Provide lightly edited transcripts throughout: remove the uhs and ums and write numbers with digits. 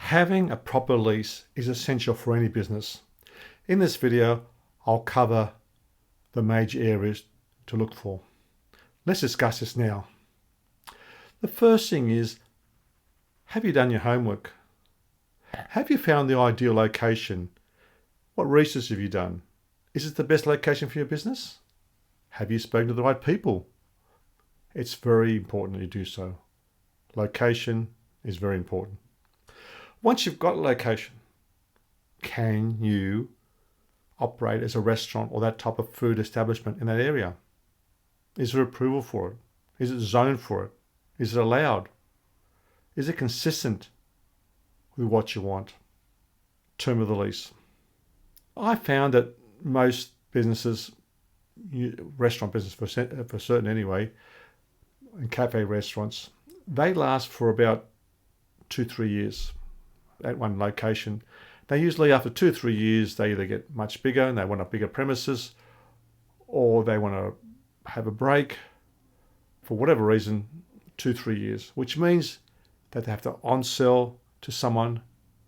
Having a proper lease is essential for any business. In this video, I'll cover the major areas to look for. Let's discuss this now. The first thing is, have you done your homework? Have you found the ideal location? What research have you done? Is it the best location for your business? Have you spoken to the right people? It's very important that you do so. Location is very important. Once you've got a location, can you operate as a restaurant or that type of food establishment in that area? Is there approval for it? Is it zoned for it? Is it allowed? Is it consistent with what you want? Term of the lease. I found that most businesses, restaurant business for certain anyway, and cafe restaurants, they last for about 2-3 years at one location. They usually, after 2-3 years, they either get much bigger and they want a bigger premises, or they want to have a break for whatever reason, 2-3 years, which means that they have to onsell to someone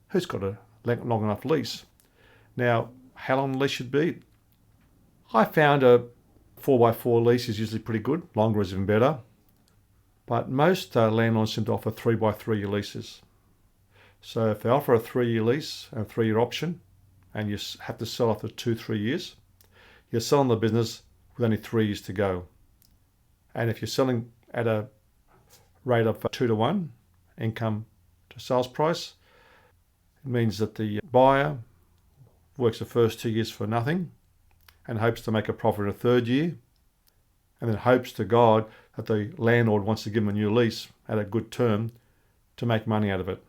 who's got a long enough lease. Now, how long the lease should be? I found a 4x4 lease is usually pretty good. Longer is even better. But most landlords seem to offer 3x3 leases. So if they offer a 3-year lease, a 3-year option, and you have to sell after 2-3 years, you're selling the business with only 3 years to go. And if you're selling at a rate of 2-to-1 income to sales price, it means that the buyer works the first 2 years for nothing and hopes to make a profit in the 3rd year, and then hopes to God that the landlord wants to give them a new lease at a good term to make money out of it.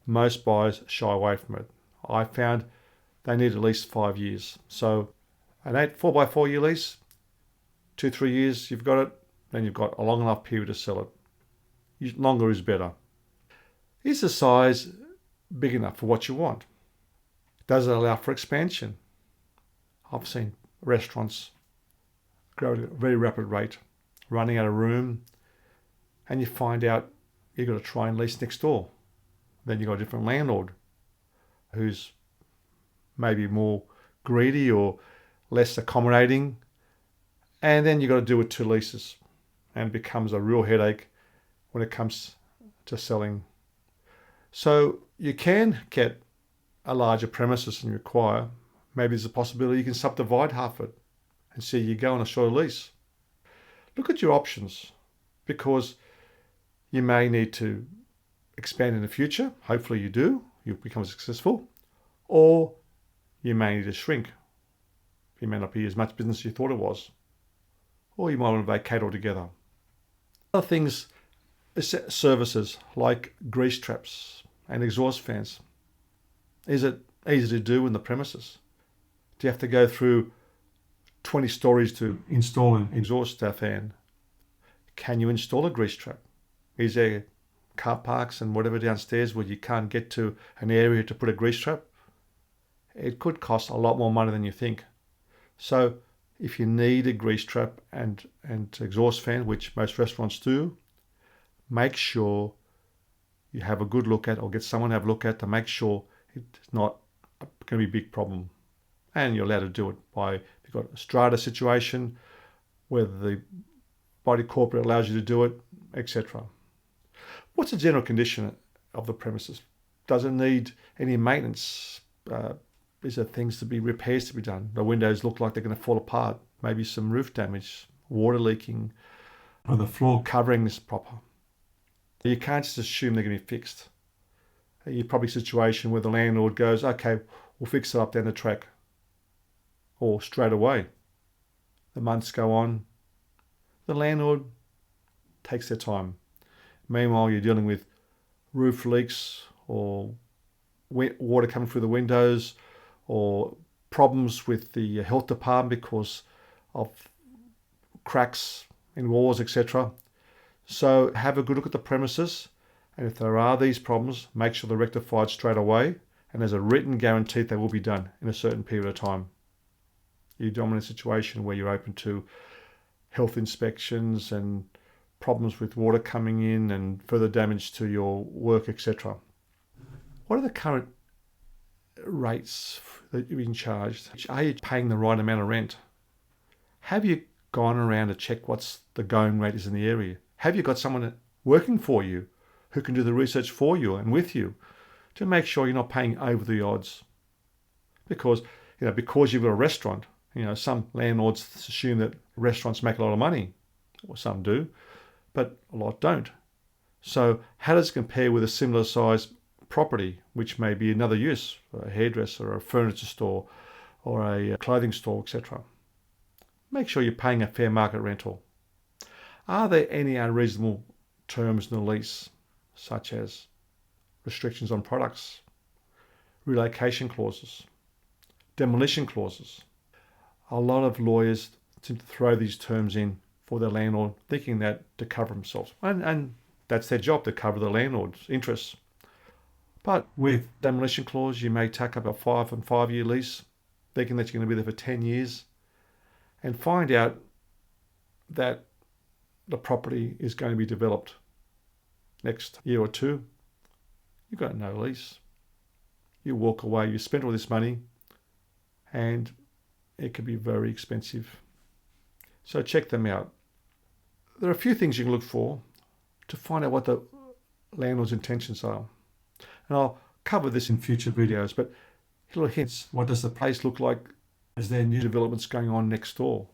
Most buyers shy away from it. I found they need at least 5 years. So an 4x4 year lease, 2-3 years, you've got it, then you've got a long enough period to sell it. Longer is better. Is the size big enough for what you want? Does it allow for expansion? I've seen restaurants grow at a very rapid rate, running out of room, and you find out you've got to try and lease next door. Then you've got a different landlord who's maybe more greedy or less accommodating, and then you've got to deal with 2 leases, and it becomes a real headache when it comes to selling. So you can get a larger premises than you require. Maybe there's a possibility you can subdivide half it and see you go on a shorter lease. Look at your options, because you may need to expand in the future. Hopefully you do, you become successful, or you may need to shrink. You may not be as much business as you thought it was, or you might want to vacate altogether. Other things, services like grease traps and exhaust fans. Is it easy to do in the premises? Do you have to go through 20 stories to install an exhaust fan? Can you install a grease trap? Is there car parks and whatever downstairs where you can't get to an area to put a grease trap? It could cost a lot more money than you think. So if you need a grease trap and exhaust fan, which most restaurants do, make sure you have a good look at, or get someone to have a look at, to make sure it's not going to be a big problem. And you're allowed to do it by, if you've got a strata situation, whether the body corporate allows you to do it, etc. What's the general condition of the premises? Does it need any maintenance? Is there repairs to be done? The windows look like they're going to fall apart. Maybe some roof damage, water leaking, or the floor covering is proper. You can't just assume they're going to be fixed. You're probably a situation where the landlord goes, okay, we'll fix it up down the track, or straight away. The months go on. The landlord takes their time. Meanwhile, you're dealing with roof leaks or water coming through the windows, or problems with the health department because of cracks in walls, etc. So have a good look at the premises, and if there are these problems, make sure they're rectified straight away, and there's a written guarantee they will be done in a certain period of time. You don't want a situation where you're open to health inspections and problems with water coming in and further damage to your work, etc. What are the current rates that you're being charged? Are you paying the right amount of rent? Have you gone around to check what's the going rate is in the area? Have you got someone working for you who can do the research for you and with you to make sure you're not paying over the odds? Because you've got a restaurant, some landlords assume that restaurants make a lot of money, or some do, but a lot don't. So how does it compare with a similar size property, which may be another use, a hairdresser or a furniture store or a clothing store, etc.? Make sure you're paying a fair market rental. Are there any unreasonable terms in the lease, such as restrictions on products, relocation clauses, demolition clauses? A lot of lawyers seem to throw these terms in for their landlord, thinking that to cover themselves. And that's their job, to cover the landlord's interests. But with demolition clause, you may take up a 5-year lease, thinking that you're going to be there for 10 years, and find out that the property is going to be developed next year or two. You've got no lease. You walk away, you spent all this money, and it could be very expensive. So check them out. There are a few things you can look for to find out what the landlord's intentions are. And I'll cover this in future videos, but little hints. What does the place look like? Is there new developments going on next door?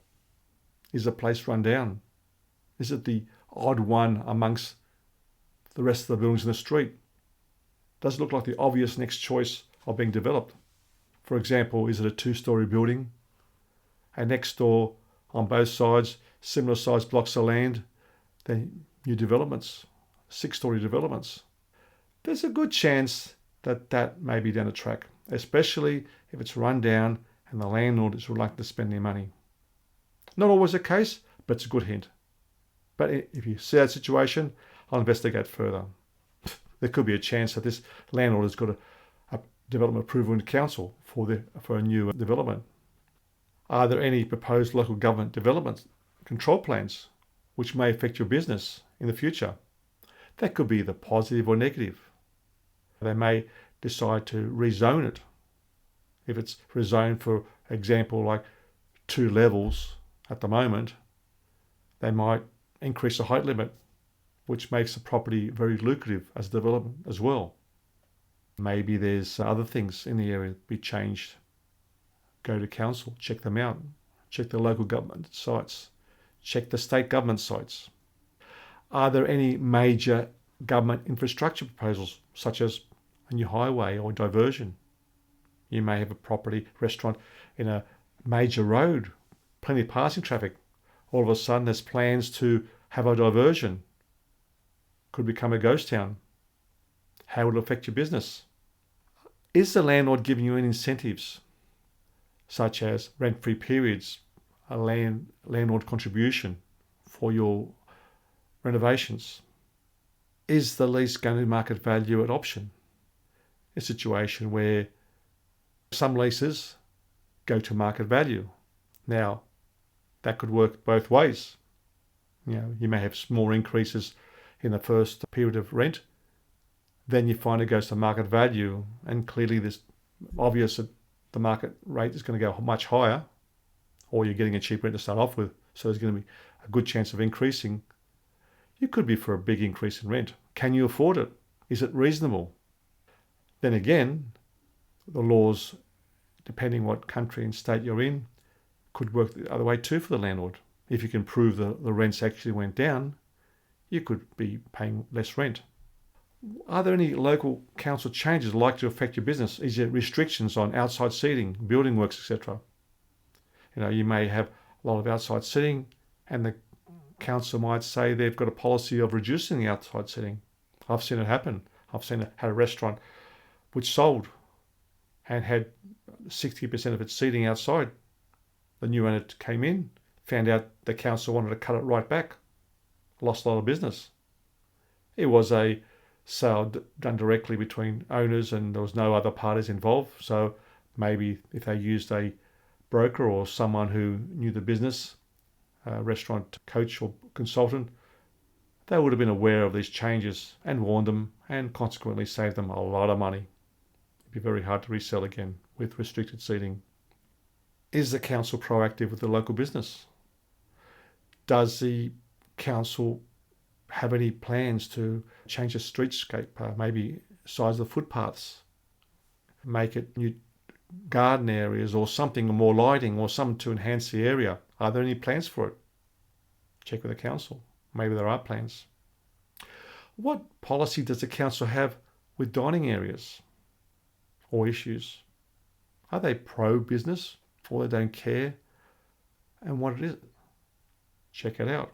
Is the place run down? Is it the odd one amongst the rest of the buildings in the street? Does it look like the obvious next choice of being developed? For example, is it a 2-story building? And next door, on both sides, similar sized blocks of land, then new developments, 6-story developments. There's a good chance that that may be down the track, especially if it's run down and the landlord is reluctant to spend their money. Not always the case, but it's a good hint. But if you see that situation, I'll investigate further. There could be a chance that this landlord has got a development approval in council for a new development. Are there any proposed local government development control plans which may affect your business in the future? That could be either positive or negative. They may decide to rezone it. If it's rezoned, for example, like 2 levels at the moment, they might increase the height limit, which makes the property very lucrative as a development as well. Maybe there's other things in the area be changed. Go to council, check them out, check the local government sites, check the state government sites. Are there any major government infrastructure proposals, such as a new highway or diversion? You may have a property, restaurant in a major road, plenty of passing traffic. All of a sudden there's plans to have a diversion. Could become a ghost town. How will it affect your business? Is the landlord giving you any incentives, such as rent-free periods, a landlord contribution for your renovations? Is the lease going to market value at option? A situation where some leases go to market value. Now, that could work both ways. You may have small increases in the first period of rent, then you find it goes to market value, and clearly it's obvious that the market rate is going to go much higher, or you're getting a cheap rent to start off with, so there's going to be a good chance of increasing. You could be for a big increase in rent. Can you afford it? Is it reasonable? Then again, the laws, depending what country and state you're in, could work the other way too for the landlord. If you can prove the rents actually went down, you could be paying less rent. Are there any local council changes likely to affect your business? Is there restrictions on outside seating, building works, etc.? You may have a lot of outside seating, and the council might say they've got a policy of reducing the outside seating. I've seen it happen. Had a restaurant which sold and had 60% of its seating outside. The new owner came in, found out the council wanted to cut it right back, lost a lot of business. It was a sale done directly between owners and there was no other parties involved. So maybe if they used a broker or someone who knew the business, a restaurant coach or consultant, they would have been aware of these changes and warned them, and consequently saved them a lot of money. be very hard to resell again with restricted seating. Is the council proactive with the local business? Does the council have any plans to change the streetscape, maybe size of the footpaths, make it new garden areas or something, more lighting or something to enhance the area? Are there any plans for it? Check with the council. Maybe there are plans. What policy does the council have with dining areas or issues? Are they pro-business or they don't care? And what it is? Check it out.